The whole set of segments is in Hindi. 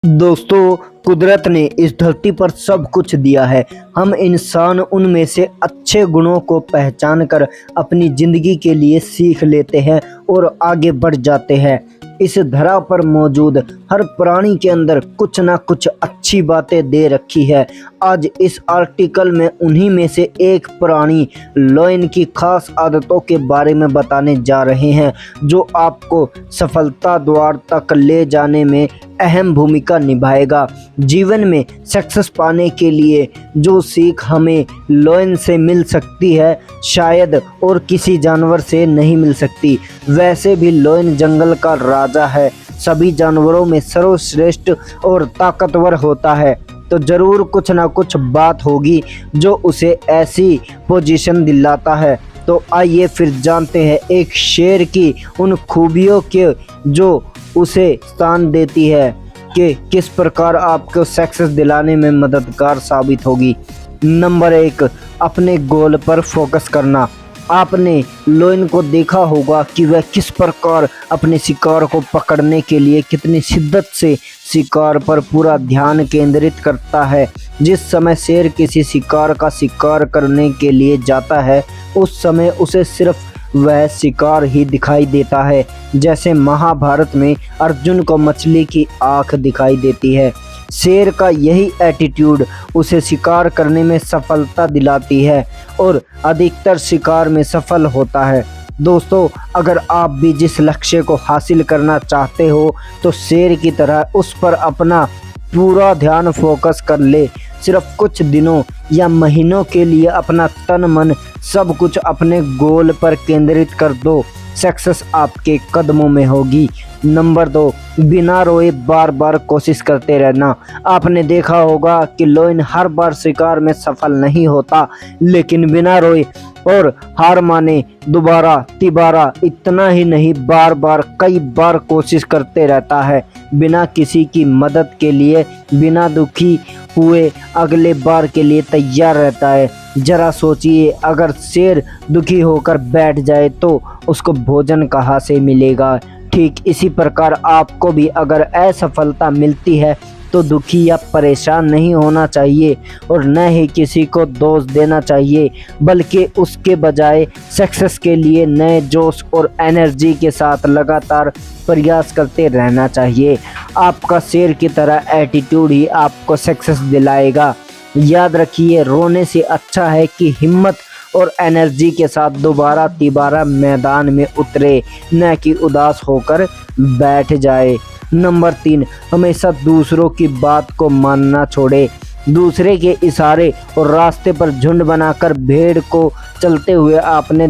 दोस्तों, कुदरत ने इस धरती पर सब कुछ दिया है। हम इंसान उनमें से अच्छे गुणों को पहचान कर अपनी ज़िंदगी के लिए सीख लेते हैं और आगे बढ़ जाते हैं। इस धरा पर मौजूद हर प्राणी के अंदर कुछ ना कुछ अच्छी बातें दे रखी है। आज इस आर्टिकल में उन्हीं में से एक प्राणी लायन की खास आदतों के बारे में बताने जा रहे हैं, जो आपको सफलता द्वार तक ले जाने में अहम भूमिका निभाएगा। जीवन में सक्सेस पाने के लिए जो सीख हमें लायन से मिल सकती है, शायद और किसी जानवर से नहीं मिल सकती। वैसे भी लायन जंगल का राजा है, सभी जानवरों में सर्वश्रेष्ठ और ताकतवर होता है, तो ज़रूर कुछ ना कुछ बात होगी जो उसे ऐसी पोजीशन दिलाता है। तो आइए फिर जानते हैं एक शेर की उन खूबियों के जो उसे स्थान देती है कि किस प्रकार आपको सक्सेस दिलाने में मददगार साबित होगी। नंबर 1, अपने गोल पर फोकस करना। आपने लायन को देखा होगा कि वह किस प्रकार अपने शिकार को पकड़ने के लिए कितनी शिद्दत से शिकार पर पूरा ध्यान केंद्रित करता है। जिस समय शेर किसी शिकार का शिकार करने के लिए जाता है, उस समय उसे सिर्फ वह शिकार ही दिखाई देता है, जैसे महाभारत में अर्जुन को मछली की आंख दिखाई देती है। शेर का यही एटीट्यूड उसे शिकार करने में सफलता दिलाती है और अधिकतर शिकार में सफल होता है। दोस्तों, अगर आप भी जिस लक्ष्य को हासिल करना चाहते हो, तो शेर की तरह उस पर अपना पूरा ध्यान फोकस कर ले। सिर्फ कुछ दिनों या महीनों के लिए अपना तन मन सब कुछ अपने गोल पर केंद्रित कर दो, सक्सेस आपके कदमों में होगी। नंबर 2, बिना रोए बार बार कोशिश करते रहना। आपने देखा होगा कि लायन हर बार शिकार में सफल नहीं होता, लेकिन बिना रोए और हार माने दोबारा तिबारा इतना ही नहीं, बार बार कई बार कोशिश करते रहता है, बिना किसी की मदद के लिए, बिना दुखी हुए अगले बार के लिए तैयार रहता है। जरा सोचिए, अगर शेर दुखी होकर बैठ जाए तो उसको भोजन कहाँ से मिलेगा। ठीक इसी प्रकार आपको भी अगर असफलता मिलती है तो दुखी या परेशान नहीं होना चाहिए और न ही किसी को दोष देना चाहिए, बल्कि उसके बजाय सक्सेस के लिए नए जोश और एनर्जी के साथ लगातार प्रयास करते रहना चाहिए। आपका शेर की तरह एटीट्यूड ही आपको सक्सेस दिलाएगा। याद रखिए, रोने से अच्छा है कि हिम्मत और एनर्जी के साथ दोबारा तिबारा मैदान में उतरे, न कि उदास होकर बैठ जाए। नंबर 3, हमेशा दूसरों की बात को मानना छोड़े। दूसरे के इशारे और रास्ते पर झुंड बनाकर भेड़ को चलते हुए आपने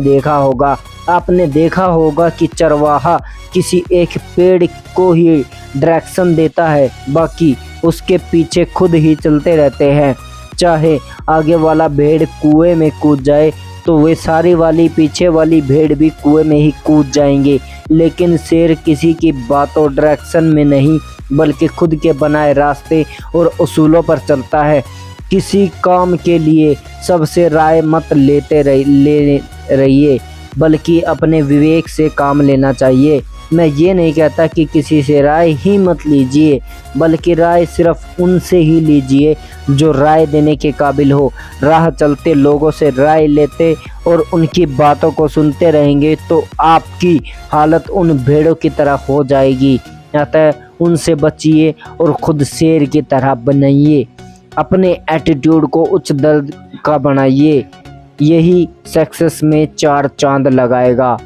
देखा होगा कि चरवाहा किसी एक पेड़ को ही डायरेक्शन देता है, बाकी उसके पीछे खुद ही चलते रहते हैं। चाहे आगे वाला भेड़ कुएं में कूद जाए तो वे सारी वाली पीछे वाली भेड़ भी कुएं में ही कूद जाएंगे, लेकिन शेर किसी की बातों डायरेक्शन में नहीं, बल्कि खुद के बनाए रास्ते और उसूलों पर चलता है। किसी काम के लिए सबसे राय मत लेते रहिए, बल्कि अपने विवेक से काम लेना चाहिए। मैं ये नहीं कहता कि किसी से राय ही मत लीजिए, बल्कि राय सिर्फ उनसे ही लीजिए जो राय देने के काबिल हो। राह चलते लोगों से राय लेते और उनकी बातों को सुनते रहेंगे तो आपकी हालत उन भेड़ों की तरह हो जाएगी। अतः उनसे बचिए और खुद शेर की तरह बनाइए। अपने एटीट्यूड को उच्च दर्ज का बनाइए, यही सक्सेस में 4 चांद लगाएगा।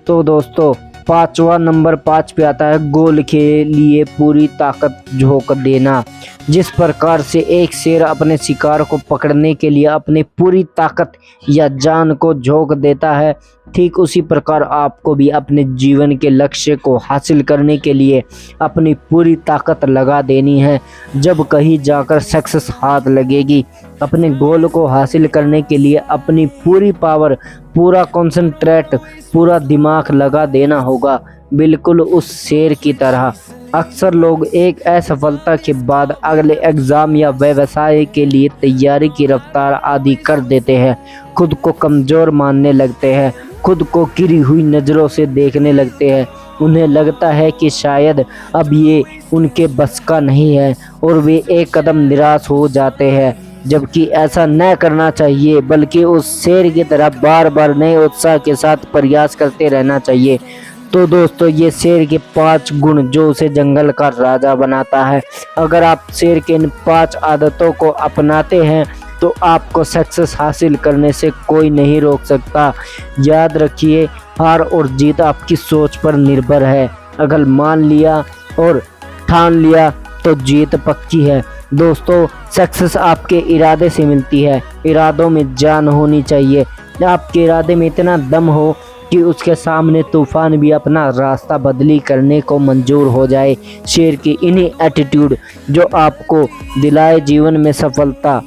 तो दोस्तों, 5वां नंबर 5 पे आता है गोल के लिए पूरी ताकत झोंक देना। जिस प्रकार से एक शेर अपने शिकार को पकड़ने के लिए अपनी पूरी ताकत या जान को झोंक देता है, ठीक उसी प्रकार आपको भी अपने जीवन के लक्ष्य को हासिल करने के लिए अपनी पूरी ताकत लगा देनी है। जब कहीं जाकर सक्सेस हाथ लगेगी, अपने गोल को हासिल करने के लिए अपनी पूरी पावर, पूरा कंसंट्रेट, पूरा दिमाग लगा देना होगा, बिल्कुल उस शेर की तरह। अक्सर लोग एक असफलता के बाद अगले एग्ज़ाम या व्यवसाय के लिए तैयारी की रफ्तार आदि कर देते हैं, खुद को कमज़ोर मानने लगते हैं, खुद को गिरी हुई नज़रों से देखने लगते हैं उन्हें लगता है कि शायद अब ये उनके बस का नहीं है और वे एक कदम निराश हो जाते हैं, जबकि ऐसा न करना चाहिए बल्कि उस शेर की तरह बार बार नए उत्साह के साथ प्रयास करते रहना चाहिए। तो दोस्तों, ये शेर के 5 गुण जो उसे जंगल का राजा बनाता है। अगर आप शेर के इन 5 आदतों को अपनाते हैं तो आपको सक्सेस हासिल करने से कोई नहीं रोक सकता। याद रखिए, हार और जीत आपकी सोच पर निर्भर है। अगर मान लिया और ठान लिया तो जीत पक्की है। दोस्तों, सक्सेस आपके इरादे से मिलती है। इरादों में जान होनी चाहिए। आपके इरादे में इतना दम हो कि उसके सामने तूफान भी अपना रास्ता बदली करने को मंजूर हो जाए। शेर की इन्हीं एटीट्यूड जो आपको दिलाए जीवन में सफलता।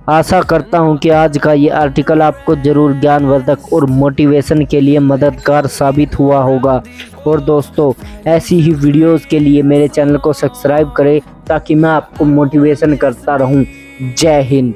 आशा करता हूं कि आज का ये आर्टिकल आपको ज़रूर ज्ञानवर्धक और मोटिवेशन के लिए मददगार साबित हुआ होगा। और दोस्तों, ऐसी ही वीडियोस के लिए मेरे चैनल को सब्सक्राइब करें ताकि मैं आपको मोटिवेशन करता रहूं। जय हिंद।